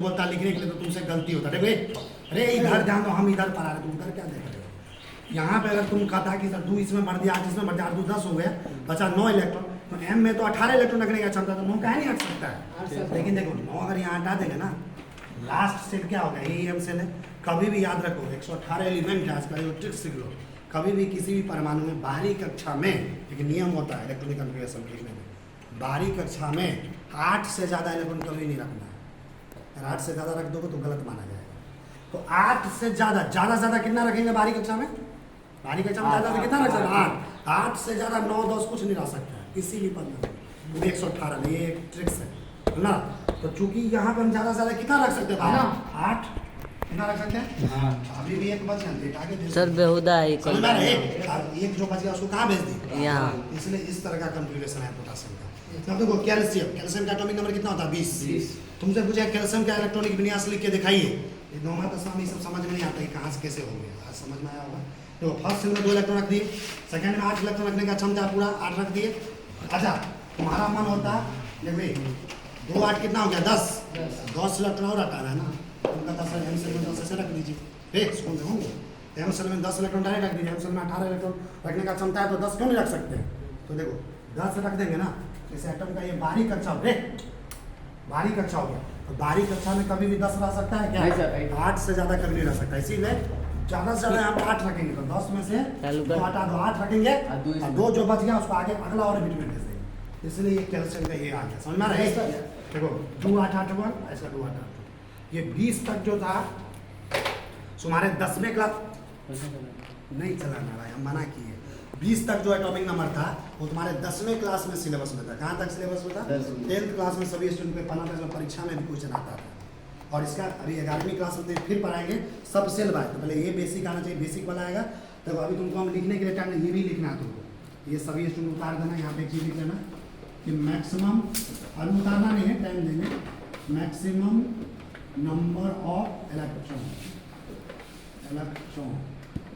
बोलता लिखने के लिए तो तुमसे गलती होता है। अरे इधर ध्यान दो, हम इधर पढ़ा रहे, तुम उधर क्या देख रहे हो। यहाँ पे अगर तुम कहता कि सर 2 इसमें बढ़ दिया, 8 इसमें बढ़ दिया, 8 10 हो गया, बचा 9 इलेक्ट्रॉन, तो एम में तो 18 इलेक्ट्रॉन रखने का क्षमता, तो 9 कहीं नहीं रख सकता है। लेकिन देखो 9 अगर यहाँ हटा देंगे ना, लास्ट सेल क्या होगा, ये एम सेल है। कभी भी याद रखो 118 एलिमेंट है, आजकल जो ट्रिक्स सीख लो। कभी भी किसी भी परमाणु में बाहरी कक्षा में एक नियम होता है इलेक्ट्रॉनिक कॉन्फ़िगरेशन लिखने में, बाहरी कक्षा में 8 से ज़्यादा इलेक्ट्रॉन कभी नहीं रखना है। अगर 8 से ज़्यादा रख दोगे तो गलत माना जाएगा। तो 8 से ज़्यादा कितना रखेंगे बाहरी कक्षा में? बाहरी कक्षा में ज़्यादा कितना रख सकते हैं? 8 से ज़्यादा 9 10 कुछ नहीं रख सकता है किसी भी पद में। 118 में ये एक ट्रिक्स है ना। तो चूंकि यहाँ पर हम ज़्यादा से ज़्यादा कितना रख सकते हैं? 8 कितना रख सकते हैं? अभी भी एक बच गया सर बेहुदा है एक जो बच गया उसको कहाँ भेज दी? यहाँ। इसलिए इस तरह का कंफ्यूजन है पोटासियम का। देखो कैल्शियम का एटॉमिक नंबर कितना होता है? 20। तुमसे पूछा कैल्शियम का इलेक्ट्रॉनिक विन्यास लिख के दिखाइए। ये नौमा दशा में सब समझ में नहीं आता है कहाँ से कैसे हो गया। आज समझ में आया होगा। देखो फर्स्ट सेल में 2 इलेक्ट्रॉन रख दिए, सेकंड में 8 इलेक्ट्रॉन रखने का क्षमता पूरा 8 रख दिए। अच्छा तुम्हारा मन होता है भाई 2 8 कितना हो गया? 10 इलेक्ट्रॉन और हटाना है ना। उनका 10 एम सेल में 10 ऐसे रख दीजिए। सुन रहे होंगे एम सेल में 10 इलेक्ट्रॉन डायरेक्ट रख दीजिए। एम सेल में 18 इलेक्ट्रॉन रखने का क्षमता है तो 10 क्यों नहीं रख सकते? तो देखो 10 रख देंगे ना, जैसे एटम का ये बाहरी कक्षा हो बाहरी कक्षा हो गया, तो बाहरी कक्षा में कभी भी 10 रह सकता है क्या? 8 से ज़्यादा कभी नहीं रह सकता। इसीलिए ज़्यादा से ज़्यादा आप 8 रखेंगे तो 10 में से 2 हटा दो, 8 रखेंगे और 2 जो बच गया उसको आगे अगला और बिट में भेज देंगे। इसलिए ये कैल्शियम का ये आ गया, समझ में आ रहा है? देखो 2 8 8 1 ऐसा 2 8 8 ये 20 तक जो था तुम्हारे 10वें क्लास नहीं चलाना भाई, हम मना किए। 20 तक जो एटॉमिक नंबर था वो तुम्हारे 10वें क्लास में सिलेबस में था। कहाँ तक सिलेबस में था? 10th क्लास में सभी स्टूडेंट को पढ़ना था, परीक्षा में भी क्वेश्चन आता था। और इसका अभी 11वीं क्लास में फिर पढ़ाएंगे सब सेल बाय। तो पहले ये बेसिक आना चाहिए, बेसिक वाला आएगा। तो अभी तुमको हम लिखने के लिए टाइम ये भी लिखना है तुमको, ये सभी स्टूडेंट उतार देना। यहाँ पे एक चीज़ लिख लेना कि मैक्सिमम, अभी उतारना नहीं है, टाइम देंगे, मैक्सिमम नंबर ऑफ इलेक्ट्रॉन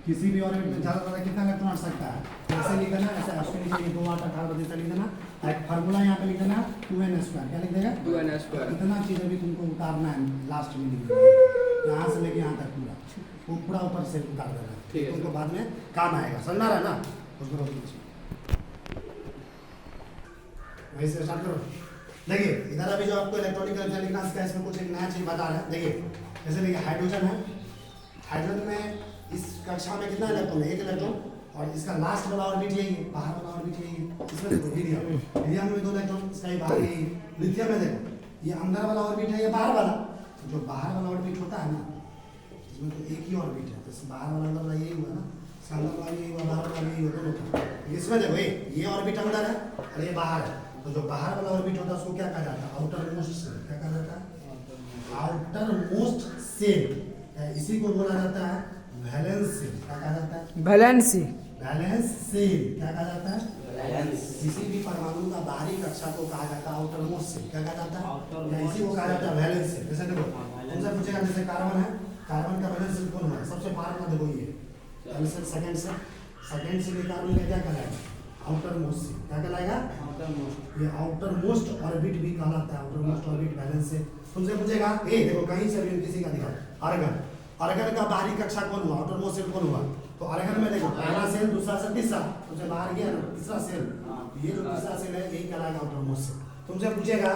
किसी भी ऑर्बिट में ज़्यादा ज़्यादा कितना इलेक्ट्रॉन आ सकता है? ऐसे लिख देना, ऐसे उसके नीचे 2 8 18 जैसा लिख देना। एक फार्मूला यहाँ पे लिख देना 2n²। क्या लिख देगा? 2n²। इतना चीज़ अभी तुमको उतारना है, लास्ट में लिख देना, यहाँ से लेके यहाँ तक पूरा वो पूरा ऊपर से उतार देना, ठीक है? तुमको बाद में काम आएगा, समझना रहा ना? उसको रोक दीजिए, वहीं से स्टार्ट करो। देखिए इधर अभी जो आपको इलेक्ट्रॉनिक लिखना सीखा, इसमें कुछ एक नया चीज़ बता रहे हैं। देखिए जैसे देखिए हाइड्रोजन है, हाइड्रोजन में इस कक्षा में कितना इलेक्ट्रॉन है? 1 इलेक्ट्रॉन। और इसका लास्ट वाला ऑर्बिट यही है, बाहर वाला ऑर्बिट यही है। इसमें देखो हीलियम में 2 इलेक्ट्रॉन, इसका ही बाहर यही है। लिथियम में देखो ये अंदर वाला ऑर्बिट है, ये बाहर वाला। जो बाहर वाला ऑर्बिट होता है ना, इसमें तो एक ही ऑर्बिट है, तो बाहर वाला अंदर वाला यही हुआ ना, अंदर वाला यही हुआ, बाहर वाला यही हुआ, दोनों। इसमें देखो ये ऑर्बिट अंदर है और ये बाहर है। तो जो बाहर वाला ऑर्बिट होता है उसको क्या कहा जाता है? Outermost cell. क्या कहा जाता है? Outermost cell. इसी को बोला जाता है वैलेंस सेल। क्या कहा जाता है? Balance cell. क्या कहा जाता है? किसी भी परमाणु का बाहरी कक्षा को कहा जाता है आउटर मोस्ट सेल। क्या कहा जाता है? इसी को कहा जाता है वैलेंस सेल। जैसे देखो तुमसे पूछेगा, जैसे कार्बन है, कार्बन का वैलेंस सेल कौन है? सबसे बाहर का देखो ये सेकंड से कार्बन का क्या कहलाएगा? Outermost cell. क्या कहलाएगा? ये आउटर मोस्ट ऑर्बिट भी कहलाता है, outermost orbit valence shell. तुमसे पूछेगा देखो कहीं से भी किसी का दिखा अर्गन का बाहरी कक्षा कौन हुआ? आउटर मोस्ट सेल कौन हुआ? तो अर्गन में देखो पहला सेल, दूसरा सेल, तीसरा, तुमसे बाहर गया ना तीसरा सेल, ये जो तीसरा सेल है यही कहलाएगा आउटर मोस्ट सेल। तुमसे पूछेगा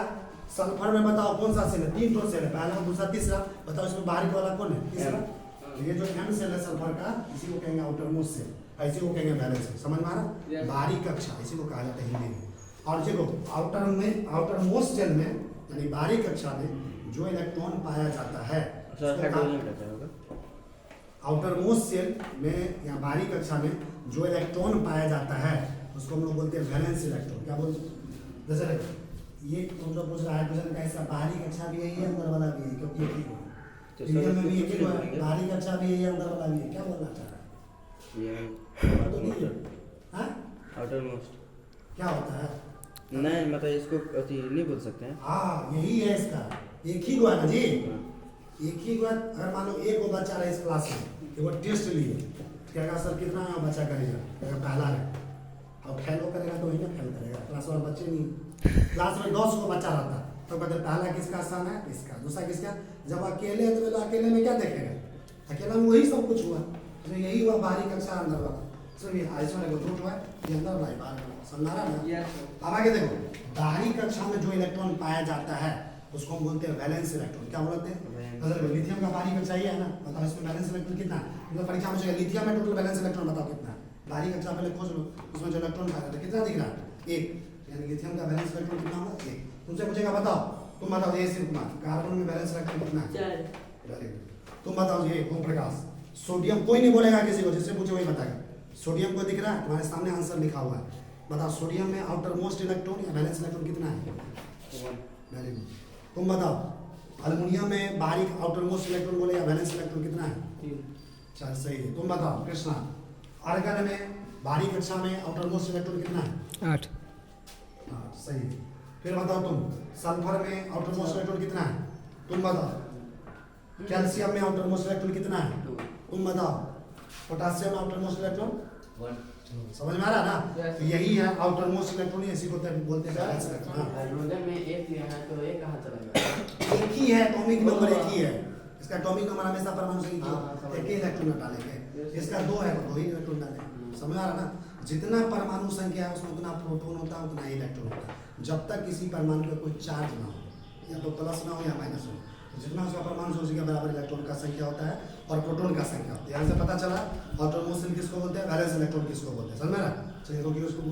सल्फर में बताओ कौन सा सेल है? 3 ठो सेल है, पहला, दूसरा, तीसरा, बताओ इसमें बाहरी वाला कौन है? तीसरा। ये जो एम सेल है सल्फर का, इसी को कहेंगे आउटर मोस्ट सेल, ऐसे को कहेंगे वैलेंस सेल। समझ में आ रहा? बाहरी कक्षा इसी को कहा जाता है हिंदी में। और देखो आउटर मोस्ट सेल में यानी बाहरी कक्षा में जो इलेक्ट्रॉन पाया जाता है, आउटर मोस्ट सेल में या बाहरी कक्षा में जो इलेक्ट्रॉन पाया जाता है उसको हम लोग बोलते हैं वैलेंस इलेक्ट्रॉन। क्या बोलते हैं? जैसे ये तुम जो पूछ रहा है हाइड्रोजन का ऐसा बाहरी कक्षा भी यही है, अंदर वाला भी है, क्योंकि एक ही है। हीलियम में भी एक ही है, बाहरी कक्षा भी यही है, अंदर वाला भी है। क्या बोलना चाह रहा है? तो नहीं है आउटर मोस्ट क्या होता है? नहीं मतलब इसको नहीं बोल सकते हैं। हाँ यही है इसका, एक ही हुआ ना जी, एक ही हुआ। अगर मान लो एक वो बच्चा रहा इस क्लास में, वो टेस्ट लिए, क्या सर कितना बच्चा करेगा? अगर पहला है और फेल करेगा तो वही ना फेल करेगा, क्लास वाले बच्चे नहीं। क्लास में 10 को बच्चा रहता तो कहते पहला किसका स्थान है? इसका। दूसरा किसका? जब अकेले है तो पहले अकेले में क्या देखेगा, अकेला में वही सब कुछ हुआ, तो यही हुआ बाहरी कक्षा अंदर वाला। सिर्फ ये आइसोन है रूट हुआ है, ये अंदर वाला है बाहर वाला, समझा रहा ना। अब आगे देखो, बाहरी कक्षा में जो इलेक्ट्रॉन पाया जाता है उसको हम बोलते हैं वैलेंस इलेक्ट्रॉन। क्या बोलते हैं? अगर लिथियम का बाहरी कक्षा ये है ना, बताओ इसमें वैलेंस इलेक्ट्रॉन कितना है? मतलब परीक्षा में लिथियम में टोटल वैलेंस इलेक्ट्रॉन बताओ कितना है? बाहरी कक्षा पहले खोज लो, उसमें जो इलेक्ट्रॉन पाया था कितना दिख रहा है? 1। यानी लिथियम का वैलेंस इलेक्ट्रॉन कितना होगा? 1। तुमसे पूछेगा बताओ, तुम बताओ ये सिर्फ कार्बन में वैलेंस इलेक्ट्रॉन कितना है? 4। Very good. तुम बताओ ये ओम प्रकाश, सोडियम कोई नहीं बोलेगा किसी को, जिससे पूछे वही बताएगा। सोडियम को दिख रहा है तुम्हारे सामने, आंसर लिखा हुआ है। बताओ सोडियम में आउटर मोस्ट इलेक्ट्रॉन या वैलेंस इलेक्ट्रॉन कितना है? 1। Very good. तुम बताओ अल्युमिनियम में बाहरी आउटर मोस्ट इलेक्ट्रॉन बोले या वैलेंस इलेक्ट्रॉन कितना है? 3। चल सही है। तुम बताओ कृष्णा, आर्गन में बाहरी कक्षा में आउटर मोस्ट इलेक्ट्रॉन कितना है? 8। 8 सही है। फिर बताओ तुम सल्फर में आउटर मोस्ट इलेक्ट्रॉन कितना है? तुम बताओ कैल्शियम में आउटर मोस्ट इलेक्ट्रॉन कितना है? 2। तुम बताओ पोटासियम में आउटर मोस्ट इलेक्ट्रॉन? 1। समझ में आ रहा है ना? Yes. तो यही है आउटर मोस्ट इलेक्ट्रॉन, इसी को बोलते हैं वैलेंस इलेक्ट्रॉन। हाँ। हाइड्रोजन में एक ही है तो एक कहाँ चला गया? एक ही है, एटॉमिक नंबर एक ही है। इसका एटॉमिक नंबर हमेशा परमाणु संख्या हाँ, समझ एक ही इलेक्ट्रॉन डालेंगे। इसका 2 है तो 2 ही इलेक्ट्रॉन डालेंगे। समझ आ रहा है ना? जितना परमाणु संख्या है उसमें उतना प्रोटॉन होता है, उतना ही इलेक्ट्रॉन होता है। जब तक किसी परमाणु पे कोई चार्ज ना हो, या तो प्लस ना हो या माइनस हो, तो जितना उसका परमाणु से उसी के बराबर इलेक्ट्रॉन का संख्या होता है और प्रोटॉन का संख्या होता है। यहाँ से पता चला आउटर मोस्ट किसको बोलते हैं, वैलेंस इलेक्ट्रॉन किसको बोलते हैं। समझ में आ रहा है? चलिए रोकिए उसको।